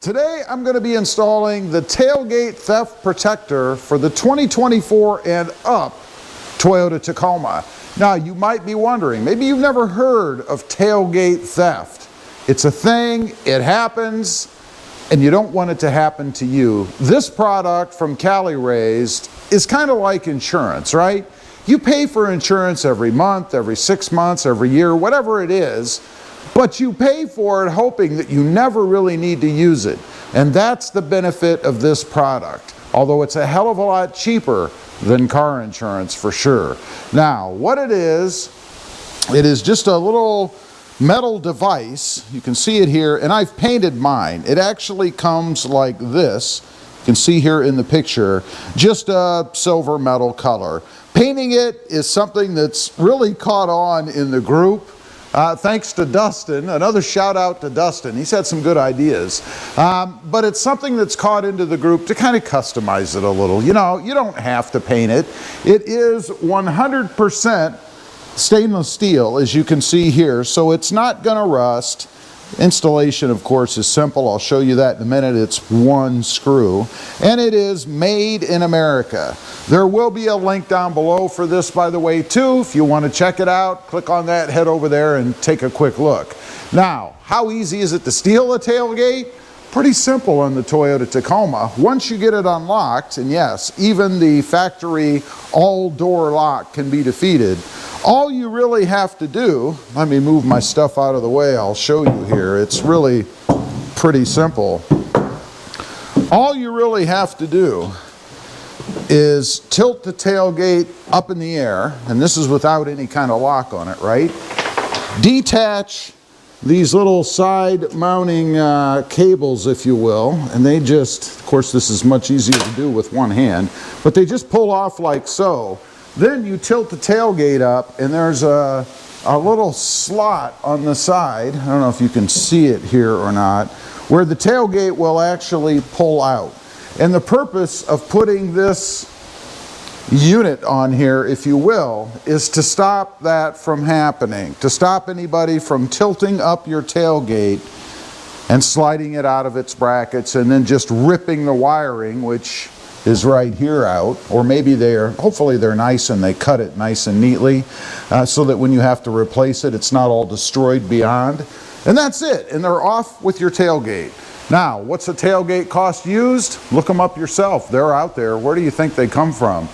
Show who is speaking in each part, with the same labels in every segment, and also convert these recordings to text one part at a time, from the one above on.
Speaker 1: Today I'm going to be installing the tailgate theft protector for the 2024 and up Toyota Tacoma. Now you might be wondering, maybe you've never heard of tailgate theft. It's a thing, it happens, and you don't want it to happen to you. This product from Cali Raised is kind of like insurance, right? You pay for insurance every month, every 6 months, every year, whatever it is. But you pay for it hoping that you never really need to use it. And that's the benefit of this product. Although it's a hell of a lot cheaper than car insurance for sure. Now, what it is just a little metal device. You can see it here, and I've painted mine. It actually comes like this. You can see here in the picture, just a silver metal color. Painting it is something that's really caught on in the group. Thanks to Dustin, another shout out to Dustin. He's had some good ideas. But it's something that's caught into the group to kind of customize it a little. You know, you don't have to paint it. It is 100% stainless steel, as you can see here, so it's not going to rust. Installation, of course, is simple. I'll show you that in a minute. It's one screw, and it is made in America. There will be a link down below for this, by the way, too. If you want to check it out, click on that, head over there and take a quick look. Now, how easy is it to steal a tailgate? Pretty simple on the Toyota Tacoma. Once you get it unlocked, and yes, even the factory all-door lock can be defeated. All you really have to do, let me move my stuff out of the way, I'll show you here. It's really pretty simple. All you really have to do is tilt the tailgate up in the air, and this is without any kind of lock on it, right? Detach these little side mounting cables, if you will, and they just, of course this is much easier to do with one hand, but they just pull off like so. Then you tilt the tailgate up, and there's a little slot on the side, I don't know if you can see it here or not, where the tailgate will actually pull out. And the purpose of putting this unit on here, if you will, is to stop that from happening, to stop anybody from tilting up your tailgate and sliding it out of its brackets and then just ripping the wiring, which is right here, out. Or maybe hopefully they're nice and they cut it nice and neatly so that when you have to replace it, it's not all destroyed beyond. And that's it, and they're off with your tailgate. Now, what's a tailgate cost used? Look them up yourself. They're out there. Where do you think they come from?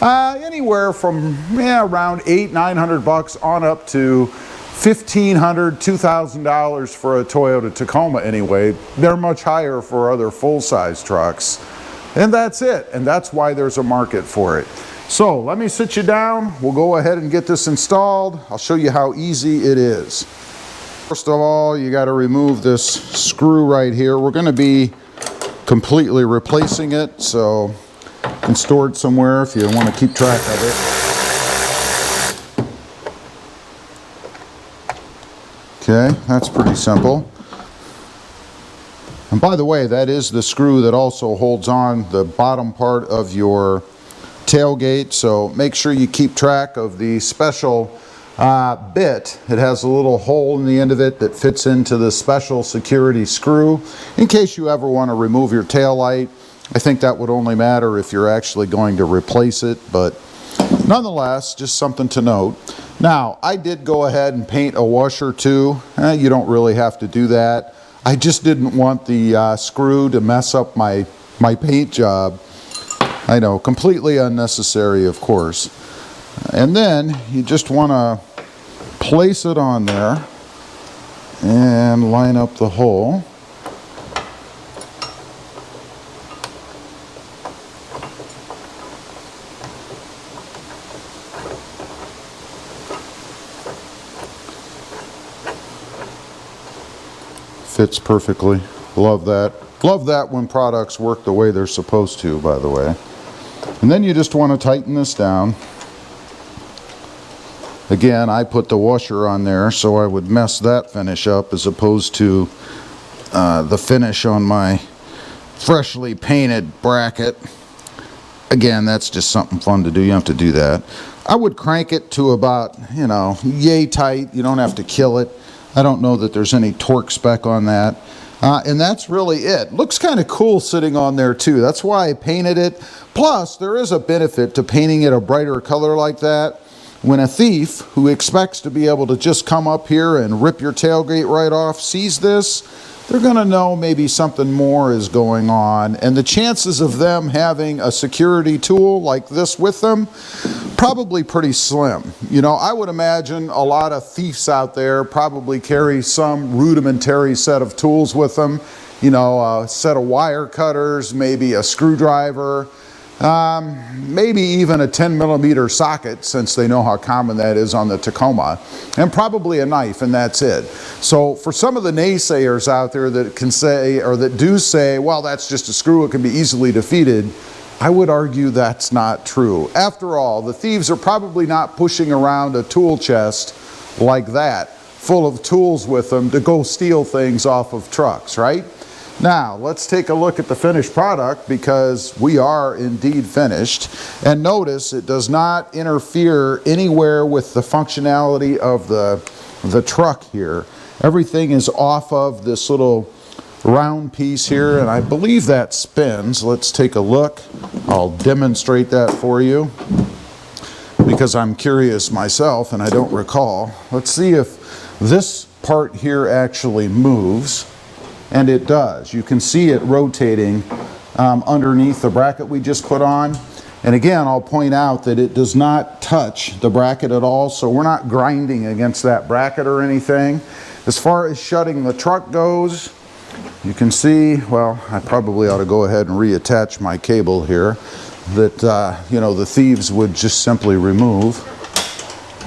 Speaker 1: Anywhere from around $800-900 on up to $1,500-2,000 for a Toyota Tacoma anyway. They're much higher for other full-size trucks. And that's it, and that's why there's a market for it. So let me sit you down. We'll go ahead and get this installed. I'll show you how easy it is. First of all, you got to remove this screw right here. We're going to be completely replacing it, so you can store it somewhere if you want to keep track of it. Okay, that's pretty simple. And by the way, that is the screw that also holds on the bottom part of your tailgate, so make sure you keep track of the special bit. It has a little hole in the end of it that fits into the special security screw in case you ever want to remove your tail light. I think that would only matter if you're actually going to replace it, but nonetheless, just something to note. Now, I did go ahead and paint a washer too. You don't really have to do that. I just didn't want the screw to mess up my paint job. I know, completely unnecessary, of course. And then you just want to place it on there and line up the hole. Fits perfectly. Love that. Love that when products work the way they're supposed to, by the way. And then you just want to tighten this down. Again, I put the washer on there so I would mess that finish up as opposed to the finish on my freshly painted bracket. Again, that's just something fun to do. You don't have to do that. I would crank it to about, yay tight. You don't have to kill it. I don't know that there's any torque spec on that. And that's really it. Looks kind of cool sitting on there too. That's why I painted it. Plus, there is a benefit to painting it a brighter color like that. When a thief who expects to be able to just come up here and rip your tailgate right off sees this, they're going to know maybe something more is going on. And the chances of them having a security tool like this with them, probably pretty slim. You know, I would imagine a lot of thieves out there probably carry some rudimentary set of tools with them. You know, a set of wire cutters, maybe a screwdriver, maybe even a 10mm socket, since they know how common that is on the Tacoma, and probably a knife, and that's it. So for some of the naysayers out there that can say, or that do say, well, that's just a screw, it can be easily defeated, I would argue that's not true. After all, the thieves are probably not pushing around a tool chest like that, full of tools with them to go steal things off of trucks, right? Now, let's take a look at the finished product, because we are indeed finished. And notice it does not interfere anywhere with the functionality of the truck here. Everything is off of this little round piece here, and I believe that spins. Let's take a look. I'll demonstrate that for you, because I'm curious myself and I don't recall. Let's see if this part here actually moves. And it does. You can see it rotating underneath the bracket we just put on. And again, I'll point out that it does not touch the bracket at all, so we're not grinding against that bracket or anything. As far as shutting the truck goes, you can see, well, I probably ought to go ahead and reattach my cable here that, you know, the thieves would just simply remove.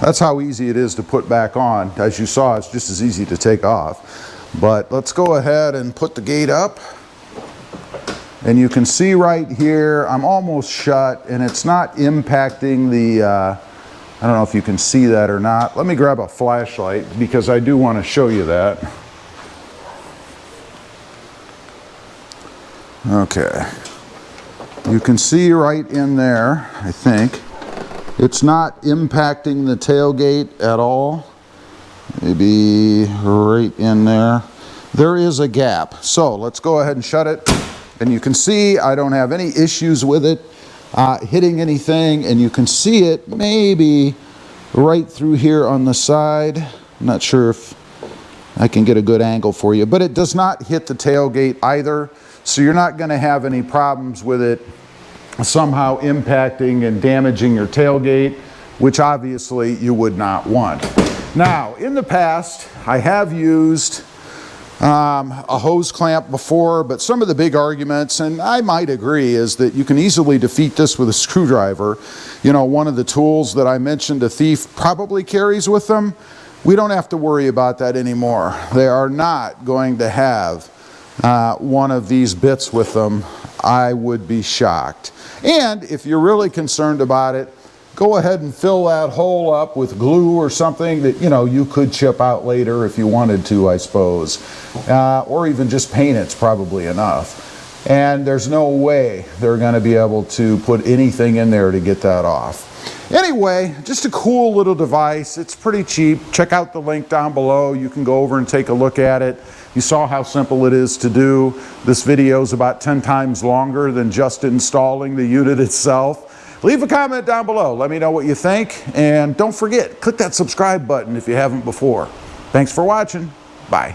Speaker 1: That's how easy it is to put back on. As you saw, it's just as easy to take off. But let's go ahead and put the gate up. And you can see right here, I'm almost shut, and it's not impacting the, I don't know if you can see that or not. Let me grab a flashlight, because I do want to show you that. Okay. You can see right in there, I think, it's not impacting the tailgate at all. Maybe right in there. There is a gap. So let's go ahead and shut it. And you can see I don't have any issues with it hitting anything. And you can see it maybe right through here on the side. I'm not sure if I can get a good angle for you. But it does not hit the tailgate either. So you're not going to have any problems with it somehow impacting and damaging your tailgate, which obviously you would not want. Now, in the past, I have used a hose clamp before, but some of the big arguments, and I might agree, is that you can easily defeat this with a screwdriver. You know, one of the tools that I mentioned a thief probably carries with them, we don't have to worry about that anymore. They are not going to have one of these bits with them. I would be shocked. And if you're really concerned about it, go ahead and fill that hole up with glue or something that, you know, you could chip out later if you wanted to, I suppose. Or even just paint it's probably enough. And there's no way they're going to be able to put anything in there to get that off. Anyway, just a cool little device. It's pretty cheap. Check out the link down below. You can go over and take a look at it. You saw how simple it is to do. This video is about 10 times longer than just installing the unit itself. Leave a comment down below. Let me know what you think. And don't forget, click that subscribe button if you haven't before. Thanks for watching. Bye.